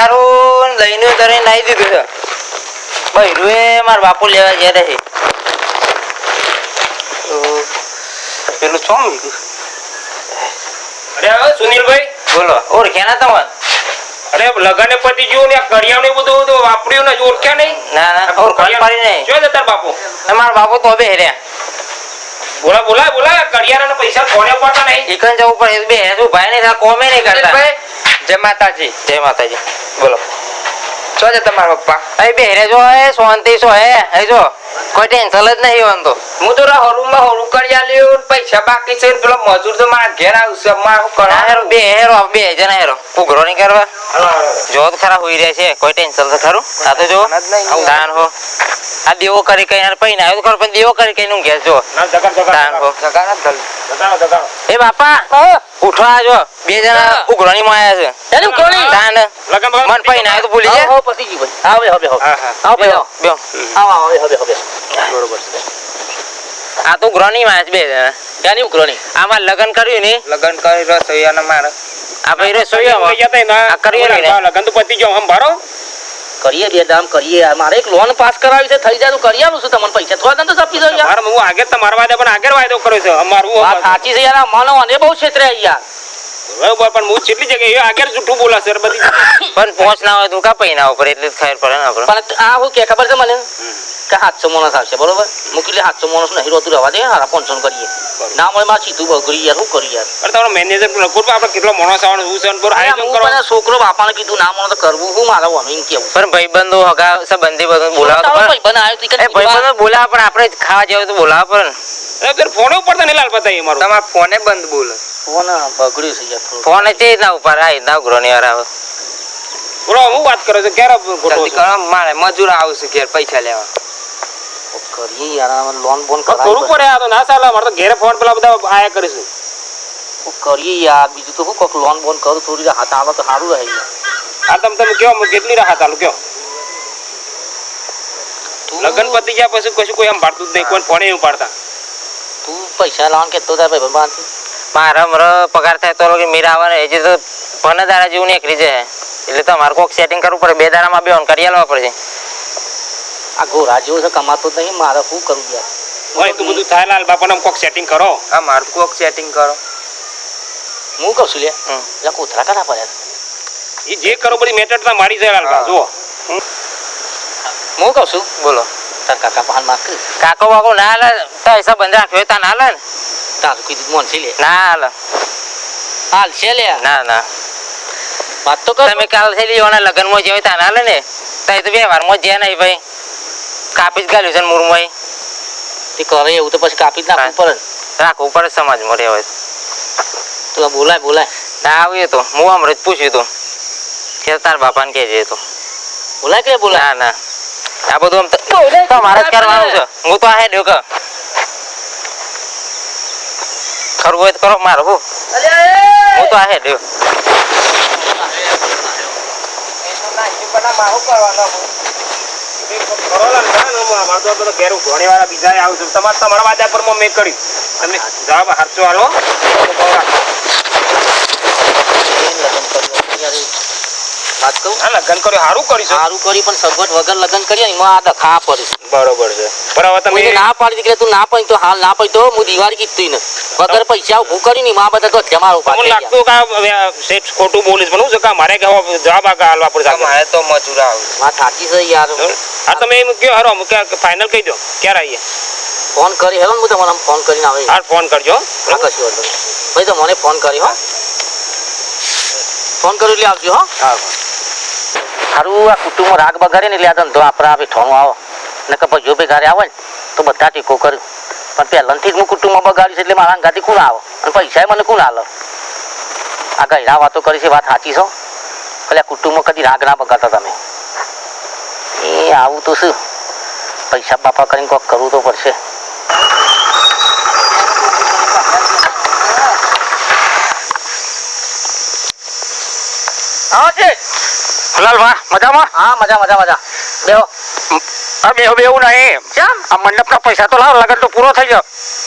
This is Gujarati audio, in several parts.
તૈયારું લઈને તરે નાઈ દીધું છે બૈરું એ માર બાપુ લેવા ગયા છે પેલું ચોમ લીધું અરે સુનિલભાઈ બોલો ઓળખ્યા ના તમે અરે લગને પતિ ગયું ને કરિયાને બધું વાપર્યું ને ઓળખ્યા નહીં ના ના ઓળખાણ પાડી નહીં જો તાર બાપુ મારા બાપુ તો બે હેર્યા બોલા કરિયાના પૈસા કોને પડતા નહીં ઈકન જવું પડે બે હેરું ભાઈ નહીં કોમે નહીં કરતા જય માતાજી બોલો શું છે તમારા પપ્પા અહીં બે હેરે જો હે શાંતિ સો હે જો કોઈ ટેન્શન જ નહીં હોવાનું તો હું તો હરુમાં હરુ કરી આલ્યું પૈસા બાકી છે પેલો મજૂર તો મારા ઘેર આવશે મારું ના હેરો બે જણા હેરો ઉઘરો નહીં કરવા જો તો ખરા હોઈ રહ્યા છે કોઈ ટેન્શન તો ખરું આ તો જો દાન હો આ દેવો કરી કઈ પૈને આવ્યો તો ખરો પણ દેવો કરી કઈ નું ઘેર જો દાન હો એ બાપા ઉઠો આજો બે જણા ઉઘરોની માં આવ્યા છે એનું કોણી દાન મન પૈને આવ્યો તો ભૂલી જાય હો પતિ જી ભાઈ આવો ભાઈ બેહો આવો હવે બરોબર છે આ તો ઉઘરોની માં બે જણા ક્યાંની ઉઘરોની આમાં લગન કર્યું ને લગન કરી રસોઈયા ને મારે આ ભાઈ રસોઈયા લગન તો પતિ ગયો હમ ભરો કરીએ બે દામ કરીએ મારે એક લોન પાસ કરાવી છે થઈ જાય તો કરી આલું છું તમને પૈસા થોડા તો આપી દો યાર હું આગળ તમારા વાદે પણ આગળ વાયદો કર્યો છે અમારું વાત સાચી છે યાર માનો અને બહુ ક્ષેત્રે યાર બરાબર પણ હું કેટલી જગ્યાએ આગળ જૂઠું બોલાશે બધી પણ પહોંચ ના હોય તો કા પૈના ઉપર એટલે ખબર પડે ને આપણે પણ આ હું કે ખબર છે મને કે 700 માણસ આવશે બરોબર મૂકી લે 700 માણસ નહીં રોતું રહેવા દે હારા 500 કરીએ ના મળે માં સીધું બગડી યાર શું કરી યાર અરે તમારો મેનેજર લખો આપણે કેટલો માણસ આવવાનો હું છે પર આયોજન કરો પણ છોકરો બાપાને કીધું ના મળે તો કરવું હું મારા વાનું એમ કેવું પણ ભાઈબંધો હગા સંબંધી બધું બોલાવો તો ભાઈબંધ આવ્યો તો એ ભાઈબંધો બોલાવ પણ આપણે ખાવા જેવું તો બોલાવ પણ અરે ફોન ઉપર તો નહીં લાલ બતાવી અમારું તમારા ફોને બંધ બોલે ફોન બગડ્યું છે યાર ફોન તે ના ઉપર આઈ ના ઉઘરોની વાર આવે બોલો હું વાત કરો છો ક્યારે જલ્દી કરો મારે મજૂર આવશે ઘેર પૈસા લેવા કરીએ યાર લોન બોન કરવું પડે આ તો ના ચાલે અમારે તો ઘેરે ફોન પેલા બધા આયા કરીશું કરીએ યાર બીજું તો હું કોક લોન બોન કરું થોડી હાથ આવે તો સારું રહે આ તમે કેવો કેટલી રાહત આલું કયો લગન પતી ગયા પછી કશું કોઈ આમ પાડતું જ નહીં કોઈ ફોને એવું પાડતા તું પૈસા લાવવાનું કેતો તાર ભાઈ મારા મર પગાર થાય તો લોકો મીરા આવે ને એ તો ભને દાડા જેવું નીકળી જાય એટલે તમારે કોક સેટિંગ કરવું પડે બે દાડામાં બે ઓન કરી આલવા પડે આ ગોરા જેવો છે કમાતો જ નહીં મારે શું કરવું યાર હોય તો બધું થાય લાલ બાપાને કોક સેટિંગ કરો આ મારું કોક સેટિંગ કરો હું કહું છું લે એટલે કોથરા કરા પડ્યા એ જે કરો બધી મેટર તો મારી જાય લાલ બા જુઓ હું કહું છું બોલો તાર કાકા પાન માર કાકો બાકો ના હાલે તો હિસાબ બંધ રાખ્યો તા ના હાલે ને તાર કીધું મોન છે લે ના હાલે હાલ છે લે ના વાત તો કર તમે કાલ થઈ લીધો લગ્નમાં જેવી તા ના હાલે ને તો તો વ્યવહારમાં જ્યાં નહીં ભાઈ કાપી જ ગાલ્યું છે ને મુરમોય તે કરે એવું તો પછી કાપી જ નાખવું પડે રાખવું પડે સમાજમાં રહેવાય તો બોલાય ના આવીએ તો હું હમણાં જ પૂછ્યું તું કે તાર બાપાને કહેજે તો બોલાય ના આ બધું આમ મારે જ કરવાનું છે હું તો આ હેડ્યો કે ખરું હોય તો કરો મારે હું તો આ હેડ્યો તમારા વાદા પર મેં કર્યું તમે જવાબ હાચો હાલો વાત કહું લગન કર્યું સારું કરીશું સારું કરી પણ સગવડ વગર લગન કરીએ ને એમાં આ દખા પડે બરોબર છે પણ હવે તમે ના પાડી દીકરે તું ના પડી તો હાલ ના પડી તો હું દિવાળી કીધું ને વગર પૈસા ઉભું કરી ને માં બધા તો જમાડું મને લાગતું કે શેઠ ખોટું બોલીશ પણ હું છે કે મારે કે જવાબ હાલવા પડશે મારે તો મજૂર આવે વાત સાચી છે યાર હા તમે એમ કયો હારો ફાઇનલ કહી દો ક્યારે આવીએ ફોન કરી હેલો હું તમને ફોન કરીને આવે હા ફોન કરજો હા કશું વાંધો નહીં ભાઈ તો મને ફોન કરી હો ફોન કરી એટલે આવજો હો હા સારું આ કુટુંબમાં રાગ બગાડે ને એટલે આ ધંધો આપણે આ બેઠવાનું આવો ને કે ભાઈઓ બે ઘરે આવે ને તો બધા ટેકો કર્યું પણ પહેલાંથી જ હું કુટુંબમાં બગાડ્યું છે એટલે મારા અંગાથી કોણ આવે અને પૈસા મને કોણ આલે આ ગયડા વાતો કરી છે વાત સાચી છો એટલે આ કુટુંબમાં કદી રાગ ના બગાડતા તમે એ આવું તો શું પૈસા બાપા કરીને કોઈક કરવું તો પડશે હા છે હલાલ વાહ મજામાં હા મજા બેહો બેહું નહીં કેમ આ મંડપના પૈસા તો લાવ લગન તો પૂરો થઈ ગયો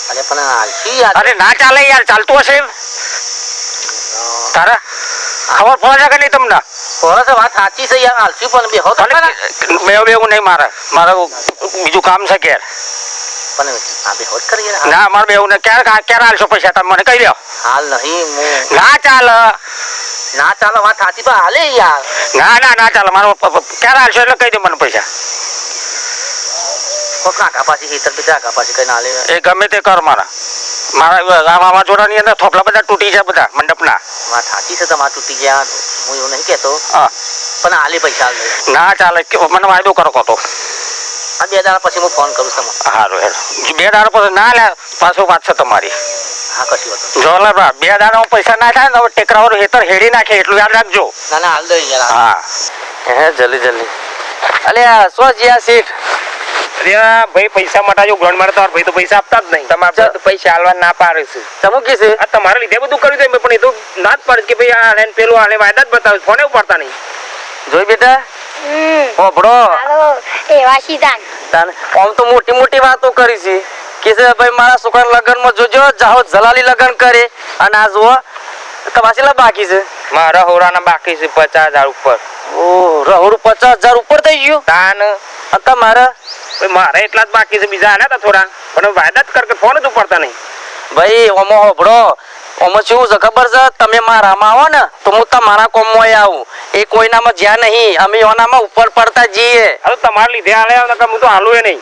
અરે પણ હાલશી યાર અરે ના ચાલે યાર ચાલતું હશે તારા ખબર પડે કે નહીં તમને ફોરસ વાત સાચી છે યાર આલસી પણ બેહો તો ખરા. મેં એવું નહીં મારે બીજું કામ છે ઘેર પણ આ બેહો જ કરી યાર. ના મારે એવું નહીં ક્યારે હાલશો પૈસા તમે મને કહી દો હાલ નહીં હું ના ચાલે ના ચાલો વાત સાચી પણ હાલે યાર. ના ચાલે મારો ક્યારે હાલશો એટલે કહી દો મને પૈસા કોક કાકા પાછી હેતર બીજા કાકા પાછી કઈ ના લે. એ ગમે તે કર મારા વાવાઝોડાની અંદર થોપલા બધા તૂટી જાય બધા મંડપના વાત સાચી છે તમારે તૂટી ગયા હું એવું નહીં કહેતો હા પણ હાલે પૈસા હાલ દે. ના ચાલે મને વાયદો કરો કહો તો આ 2 દાડા પછી હું ફોન કરું તમને. સારું હેલો 2 દાડા પછી ના લે પાછો વાત છે તમારી હા કશી વાત નહીં. જો લે 2 દાડામાં પૈસા ના થાય ને હવે ટેકરાવાળું હેતર હેડી નાખે એટલું યાદ રાખજો ના હાલ દે યાર. હા હે જલ્દી અલે સો જીયા સીટ અરે ભાઈ પૈસા માટે જો ગ્રાઉન્ડ મારે તમારે ભાઈ તો પૈસા આપતા જ નહીં તમારે તો પૈસા હાલવા ના પાડે છે તમુ કી છે આ તમારે લીધે બધું કર્યું છે પણ એ તો ના જ પાડે કે ભાઈ આ લેન પેલું આલે વાયદા જ બતાવે ફોને ઉપાડતા નહીં જોઈ બેટા ઓ બડો હાલો એવા સીધાન તાન આમ તો મોટી વાતો કરી છે કે છે ભાઈ મારા છોકરાના લગનમાં જોજો જાહો જલાલી લગન કરે અને આ જો તમાશીલા બાકી છે મારા હોરાના બાકી છે 50,000 ઉપર ઓ રહુડ 50,000 ઉપર થઈ ગયું તાન અને તમારા મારે એટલા જ બાકી છે બીજા આના હતા થોડા પણ વાયદા જ કરકે ફોન જ ઉપાડતા નહીં ભાઈ ઓમો હોબડો ઓમો શું છે ખબર છે તમે મારામાં આવો ને તો હું તમારા કોમમાં આવું એ કોઈનામાં જ્યાં નહીં અમે ઓનામાં ઉપર પડતા જઈએ હવે તમારે લીધે આલે હું તો હાલું નહીં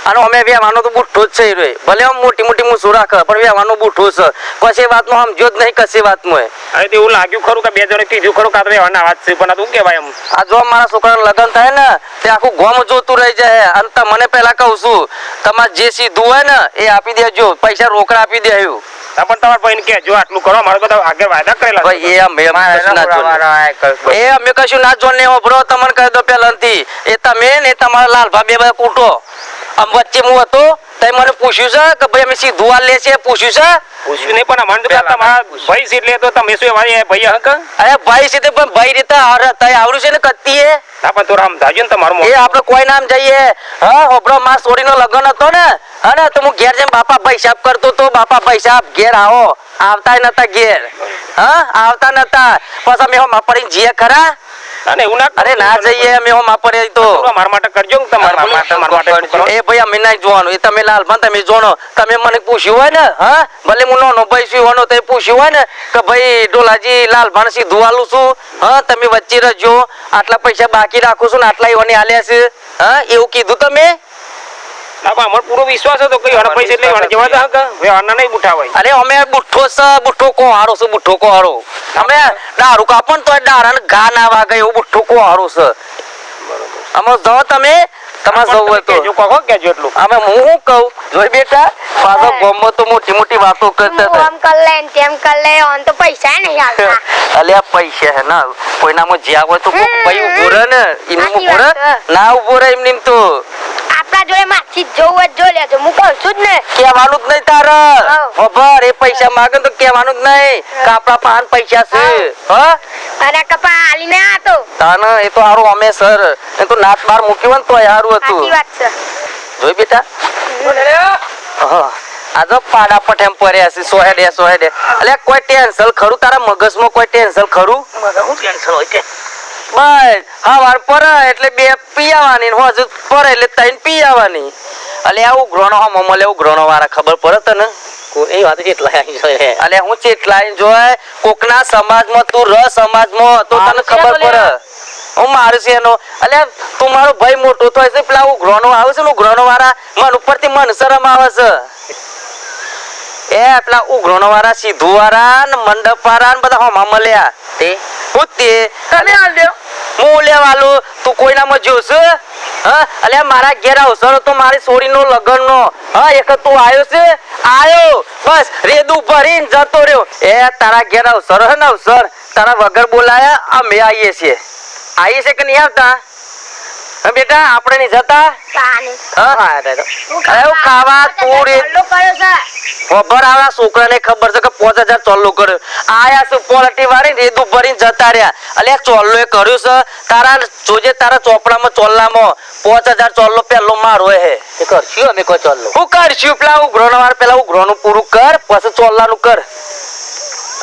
અને અમે વ્યવહારનો તો બુઠ્ઠો જ છે રે ભલે આમ મોટી મૂસું રાખે પણ વ્યવહારનો બુઠ્ઠો છે કશી વાતનો સમજો જ નહીં કશી વાતમાં હવે તો એવું લાગ્યું ખરું કે 2 જણે કીધું ખરું કાં તો રહેવાના વાત છે પણ આ શું કહેવાય એમ આ જો મારા છોકરાનું લગ્ન થાય ને તે આખું ગોમ જોતું રહી જાય અને તમને પહેલા કહું છું તમારે જે સીધું હોય ને એ આપી દેજો પૈસા રોકડા આપી દેવું હા પણ તમારા ભાઈને કે જો આટલું કરો મારે બધા આગળ વાયદા કરેલા ભાઈ એ અમે કશું ના જોને એ અમે કશું ના જોને હોબળો તમને કહી દો પહેલાથી એ તમે ને તમારા લાલભા બે બધા કૂટો આમ વચ્ચે હું હતો તે મને પૂછ્યું છે કે ભાઈ અમે સીધું હાલ લે છે પૂછ્યું છે પૂછ્યું નહીં પણ અમારે તો તમારા ભાઈ સીટ લે તો તમે શું ભાઈ હક અરે ભાઈ સીધે પણ ભાઈ રીતે આવડ્યું છે ને કત્તી એ હા પણ તો સમજાવજો ને તમારું એ આપણે કોઈ નામ જઈએ હા હોબળો માર સોરીનો લગ્ન હતો ને હા તો હું ઘેર જઈને બાપા પૈસા કરતો તો બાપા પૈસા ઘેર આવો આવતા નતા ઘેર હા આવતા નતા પછી અમે હોમાં પડીને જઈએ ખરા અને એવું ના અરે ના જઈએ અમે હોમાં પડે તો મારા માટે કરજો ને તમારા માટે એ ભાઈ અમે નહીં જોવાનું એ તમે લાલભાન તમે જોનો તમે મને પૂછ્યું હોય ને હા ભલે હું નાનો ભાઈ છું હોનો તે પૂછ્યું હોય ને કે ભાઈ ડોલાજી લાલભાન સીધું આલું છું હા તમે વચ્ચે રહેજો આટલા પૈસા બાકી રાખું છું ને આટલા એવાની આલ્યા છે હા એવું કીધું તમે અમારો પૂરો વિશ્વાસ હતો કે હણ પૈસા એટલે હણ જવા દે હવે હણ નહીં ઉઠાવાય અરે અમે બુઠ્ઠો છે બુઠ્ઠો કો હારો છે બુઠ્ઠો કો હારો અમે દારૂ કાપણ તો દારાને ઘા ના વાગે એવું બુઠ્ઠો કો હારો છે અમે જો તમે તમારે જવું તો જો કહો કેજો એટલું અમે હું કહું જોઈ બેટા પાછો ગોમમાં તો મોટી વાતો કરતા હતા આમ કર લે ને તેમ કર લે ઓન તો પૈસા નહીં હાલતા અલ્યા પૈસા હે ના કોઈનામાં જ્યાં હોય તો ભાઈ ઉભો રહે ને એમની ઉભો રહે ના ઉભો રહે એમની તો આપણા જોડે માછી જોવું જ જો લેજો હું કહું છું જ ને કહેવાનું જ નહીં તારે ખબર એ પૈસા માંગે તો કહેવાનું જ નહીં કે આપણા પાન પૈસા છે હા અને કપા હાલી ને આ તો તાને એ તો હારું અમે સર એ તો નાક બાર મૂક્યું હોય ને તો હારું હતું સાચી વાત છે જોઈ બેટા હા આ તો પાડા પઠેમ પડ્યા છે સોહેડે અલ્યા કોઈ ટેન્શન ખરું તારા મગજમાં કોઈ ટેન્શન ખરું હું ટેન્શન હોય કે બસ હવાર પર એટલે 2 પીયાવાની ને હોજ પર એટલે 3 પીયાવાની અલે આવું ગ્રહણો હમ મલે એવું ગ્રહણો વાળા ખબર પડે તને એ વાત કેટલા જોય અલે હું કેટલા જોય કોકના સમાજમાં તું ર સમાજમાં તો તને ખબર પડે હું મારું છે એનો અલે તું મારો ભાઈ મોટો તો હશે પેલા ઉઘરાણો આવે છે ને ઉઘરાણો વાળા મન ઉપરથી મન શરમ આવે છે એ પેલા ઉઘરાણો વાળા સીધુ વાળા ને મંડપ વાળા ને બધા હોમાં મળ્યા તે પૂછતે તને હાલ દે હું લેવાલું તું કોઈનામાં જોશ હા અલે મારા ઘેર અવસર તો મારી છોડીનો લગ્નનો હા એક તું આયો બસ રેદુ ભરીને જતો રહ્યો એ તારા ઘેર અવસર હે ને અવસર તારા વગર બોલાયા અમે આવીએ છીએ કે નહીં આવતા હા બેટા આપણે નહીં જતા ખાવા તું રે ખબર આવા છોકરાને ખબર છે કે 5000 ચોલ્લો કર્યો આયા છે પોલટી વાળી રેદુ ભરીને જતા રહ્યા અલ્યા ચોલ્લો એ કર્યું છે તારા જોજે તારા ચોપડામાં ચોલ્લામાં 5000 ચોલ્લો પહેલો મારો હે એ કરશું અમે કોઈ ચોલ્લો હું કરશું પેલા ઉઘરોનો વાર પેલા ઉઘરોનું પૂરું કર પછી ચોલ્લાનું કર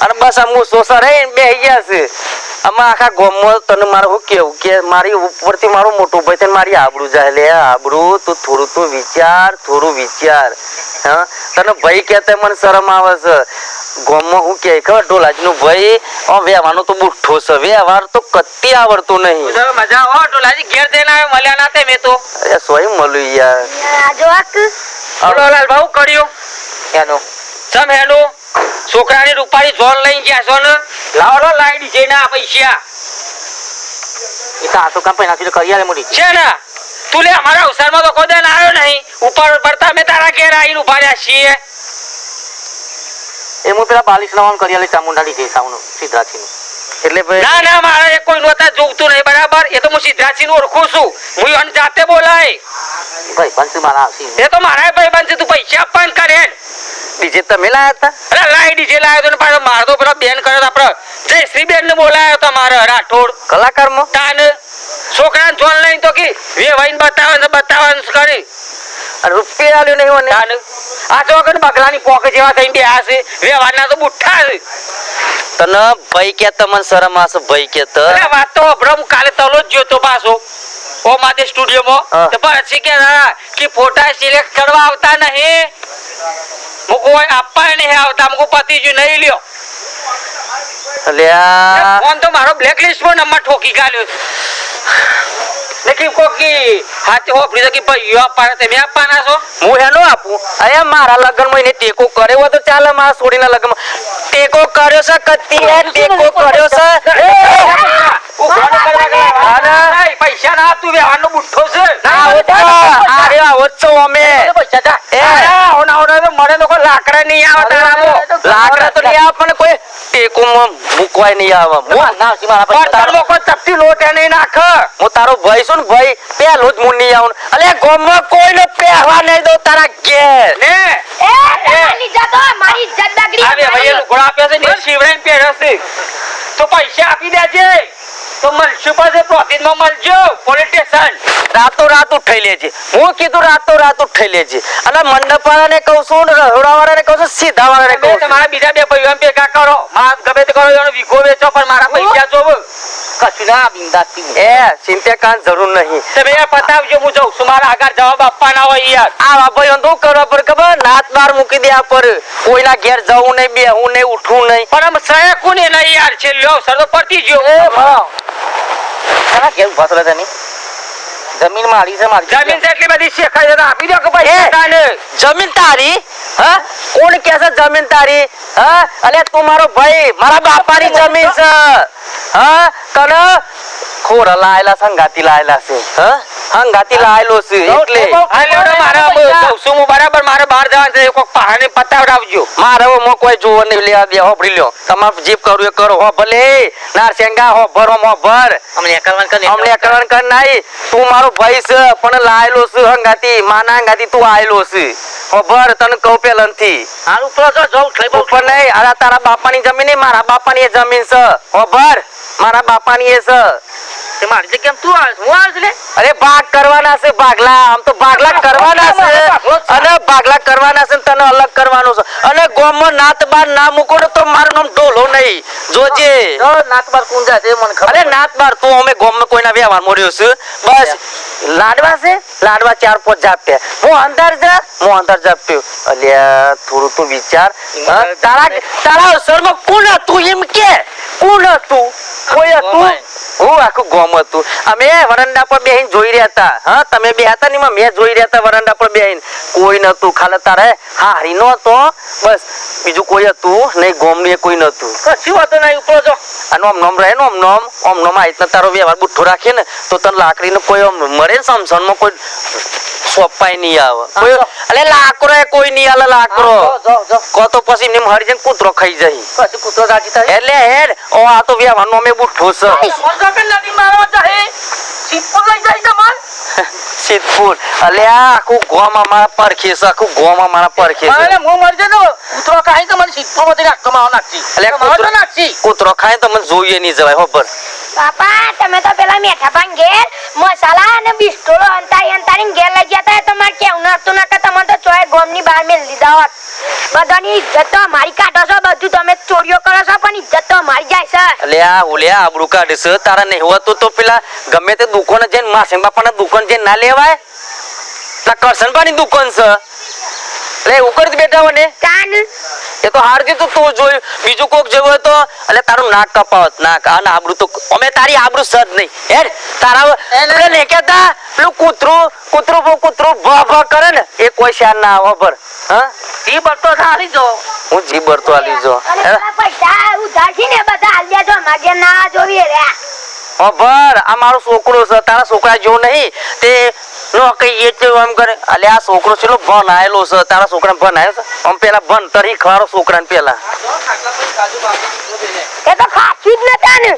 અને બસ આ હું સોસા રહીને બેહી ગયા છે આમાં આખા ગામમાં તને મારે શું કેવું કે મારી ઉપરથી મારો મોટો ભાઈ તને મારી આબરૂ જાય લે આબરૂ તું થોડું વિચાર હા તને ભાઈ કહેતા મને શરમ આવે છે ગામમાં હું કે ખબર ઢોલાજીનો ભાઈ વ્યવહારનો તો બુઠ્ઠો છે વ્યવહાર તો કત્તી આવડતો નહીં મજા હો ઢોલાજી ઘેર જઈને આવે મળ્યા ના તે મેં તો અરે સોય મળ્યું યાર આ જો આક લાલ ભાવ કર્યું એનો સમ હેલો છોકરાની રૂપાળી જોન લઈને ગયા છો ને લાવો લાઈટ છે ના પૈસા એ તો આ તો કામ પૈસા કરી આલે મોટી છે ને તું લે અમારા અવસરમાં તો કોઈ દિન આવ્યો નહીં ઉપર પડતા મેં તારા ઘેર આવીને ઉભા રહ્યા છીએ એ હું પેલા 42 નવાન કરી આલે ચામુંડાની છે સાવનો સિદ્ધરાજસિંહ એટલે ભાઈ ના ના મારે કોઈ નોતા જોગતું નહીં બરાબર એ તો હું સિદ્ધરાજસિંહ નું ઓળખું છું હું એને જાતે બોલાય ભાઈ બંસી મારા આવશે એ તો મારા ભાઈ બનશે તું પૈસા આપવાનું કરે ડીજે તમે લાયા હતા અરે લાઈ ડીજે લાવ્યો તો પાછો મારો તો પેલો બેન કર્યો આપડે જયશ્રી બેન ને બોલાયો તો મારે રાઠોડ કલાકારમાં તાન છોકરાને જોન લઈને તો કે વેવાઈને બતાવવાનું કરી અને રૂપિયા આલ્યો નહીં મને તાન આ ચોકડ બગલાની પોકે જેવા થઈને બેહા છે વેવાના તો બુઠ્ઠા છે તને ભાઈ કે તમને શરમ આસે ભાઈ કે તો અરે વાત તો હું કાલે તલો જ જોતો પાછો ઓ માતે સ્ટુડિયોમાં તો પછી કે ફોટા સિલેક્ટ કરવા આવતા નહીં મુકો આપવા નહીં આવતા મુકો પતિજુ નહીં લ્યો અલ્યા ફોન તો મારો બ્લેકલિસ્ટ માં નંબર ઠોકી ગાલ્યો લેકિન કોકી હાથે હોપડી કે ભાઈ આપવાના તમે આપવાના છો હું એનો આપું અરે મારા લગ્નમાં એને ટેકો કર્યો હોય તો ચાલે મારા છોડીના લગ્નમાં ટેકો કર્યો છે કત્તી ટેકો કર્યો છે પૈસા ના તું વ્યવહારનો બુઠ્ઠો છે મને તો કોઈ લાકડા નહીં આવે તારામાં લાકડા તો નહીં આવે પણ કોઈ ટેકોમાં મૂકવાય નહીં આવે કોઈ તપતી લોટ નહીં નાખ હું તારો ભાઈ છું ને ભાઈ પેલો જ હું નહીં આવું અલે ગામમાં કોઈને પહેરવા નહીં દઉં તારા ઘેર ને તમારી ઇજ્જત હો, મારી ઇજ્જત બગડી આ ભાઈ લુગડા આપ્યા છે ને શિવરાયને પહેર્યો છે તો પૈસા આપી દેજે તો મળશું પાસે પ્રોફિટમાં મળજો પોલીસ સ્ટેશન રાતો રાત ઉઠાઈ લેજે હું કીધું રાતો રાત ઉઠાઈ લેજે અને મંડપવાળાને કહું છું ને રહોડાવાળાને કહું છું સીધાવાળાને કહું છું તમારા બીજા બે ભાઈઓ ભેગા કરો માસ ગમે તે કરો એનો વીઘો વેચો પણ મારા પૈસા જોવો કશું ના બિંદાસથી એ ચિંતા કાન જરૂર નહીં તમે પતાવજો હું જઉં છું મારા આગળ જવાબ આપવાના હોય યાર આ ભાઈઓ શું કરવા પર ખબર નાત બાર મૂકી દે પર કોઈના ઘેર જવું નહીં બેહવું નહીં ઉઠવું નહીં પણ આમ સહે કોને નહીં યાર છે લ્યો સર તો પડતી ગયો તારા ઘેર ઉભા થલા તને જમીન મારી છે મારી જમીન છે એટલી બધી શેખાય છે આપી દો કે ભાઈ જમીન તારી હા કોણ કે છે જમીન તારી હા અલે તું મારો ભાઈ મારા બાપાની જમીન છે હા તને ખોર લાયેલા સંગાતી લાયેલા છે હા સંગાતી લાયેલો છે એટલે હું બરાબર મારે બહાર જવાનું છે કોક પહાડને પતાવડાવજો મારે મો કોઈ જોવો નહીં લેવા દે હોભરી લ્યો તમારે જીપ કરવું એ કરો હો ભલે નારસેંગા હો ભરો મો ભર અમને કરવાનું કર નહીં તું મારો ભાઈ છે પણ લાયેલો છે સંગાતી માના સંગાતી તું આયેલો છે ખબર તને કહું પેલનથી હાલ ઉપર નહીં અરે તારા બાપાની જમીન નહીં મારા બાપાની જમીન છે ખબર મારા બાપાની એ છે મારી જગ્યા તું આવે હું આવે લે અરે ભાગ કરવાના છે ભાગલા આમ તો ભાગલા કરવાના છે અને ભાગલા કરવાના છે તને અલગ કરવાનો છે અને ગોમમાં નાત બાર ના મૂકો તો મારું નામ ઢોલો નહીં જોજે નાત બાર કોણ જાય છે મને ખબર અરે નાત બાર તું અમે ગોમમાં કોઈના વ્યવહાર મોર્યો છે બસ લાડવા છે લાડવા 4-5 જાપ્યા હું અંદર જાપ્યો અલ્યા થોડું તું વિચાર તારા અસરમાં કોણ હતું એમ કે કોણ હતું કોઈ હતું હું આખું ગોમ હતું અમે વરંડા પર બેહીને જોઈ રહ્યા હતા હા તમે બે હતા ને મેં જોઈ રહ્યા હતા વરંડા પર બેહીને કોઈ નતું ખાલી તારે હારી નો હતો બસ બીજું કોઈ હતું નહીં ગોમ ને કોઈ નતું કશું હતું નહીં ઉપર જો અને ઓમ નોમ રહે ને ઓમ નોમ આ રીતના તારો વ્યવહાર બુઠ્ઠો રાખે ને તો તને લાકડીનો કોઈ મળે ને સમસનમાં કોઈ સોપાઈ નહીં આવે કોઈ અલે લાકડો કોઈ નહીં આલે લાકડો કો તો પછી નિમ હરી જઈને કૂતરો ખાઈ જાય પછી કૂતરો રાજી થાય એટલે હેડ ઓ આ તો વ્યવહારનો અમે બુઠ્ઠો છે નદી મારવા જાય સિદ્ધપુર લઈ જાય કમાલ સિદ્ધપુર અલે આ આખું ગોમાં મારા પરખે છે આખું ગોમાં મારા પરખે છે અલે હું મરજે તો કૂતરો ખાય તો મને સિદ્ધપુર માંથી કમાવા નાખી અલે કૂતરો નાખી કૂતરો ખાય તો મને જોઈએ નહીં જવાય હોબર બાપા તમે તો પેલા મેઠા પાન ઘેર મસાલા અને બિસ્ટોલો અંતારીને ઘેર લઈ ગયા હતા તમારે કેવું નતું ના કે તમને તો ચોય ગોમની બહાર મેં લીધા હોત બધાની ઇજ્જત તો અમારી કાઢો છો બધું તમે ચોરીઓ કરો છો પણ ઇજ્જત તો અમારી જાય છે અલ્યા ઓલ્યા આબરૂ કાઢીશ તારા નહીં હોતું તો પેલા ગમે તે દુકાને જઈને માસણ બાપાના દુકાન જઈને ના લેવાય ના કરશનભાની દુકાન છે એટલે એવું કરી બેઠા મને કાન એ તો હારજી તો તું જોયું બીજું કોક જેવું હોય તો એટલે તારું નાક કપાવત નાક આ આબરૂ તો અમે તારી આબરૂ સદ નહીં હેડ તારા એટલે ને કહેતા પેલું કૂતરું ભ ભ કરે ને એ કોઈ શાન ના આવે પર હા ઈ બરતો થાળી જો હું જી બરતો આલી જો અને પેલા પૈસા ઉધાર છે ને બધા આલ્યા જો માગે ના જોવી રે ખબર આ મારો છોકરો છે તારા છોકરા જેવો નહીં તે નો કઈ એટલે એમ કરે અલે આ છોકરો છેલો ભણ આયેલો છે તારા છોકરાને ભણ આયો છે આમ પેલા ભણતર ઈ ખવારો છોકરાને પેલા એ તો ખાસી જ નતા ને